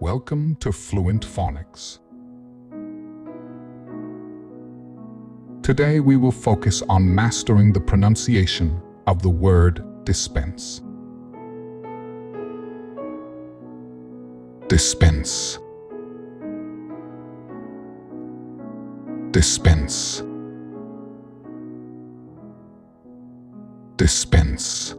Welcome to Fluent Phonics. Today we will focus on mastering the pronunciation of the word dispense. Dispense. Dispense. Dispense.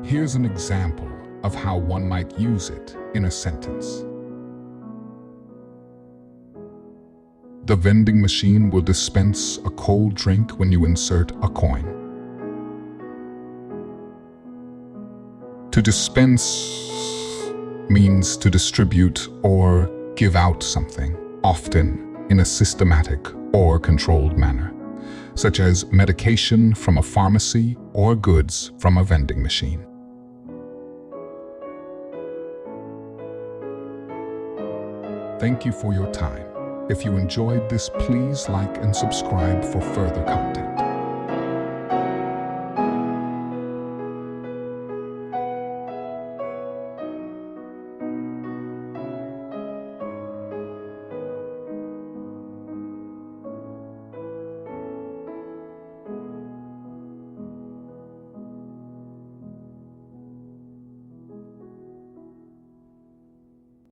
Here's an example of how one might use it in a sentence. The vending machine will dispense a cold drink when you insert a coin. To dispense means to distribute or give out something, often in a systematic or controlled manner, such as medication from a pharmacy or goods from a vending machine. Thank you for your time. If you enjoyed this, please like and subscribe for further content.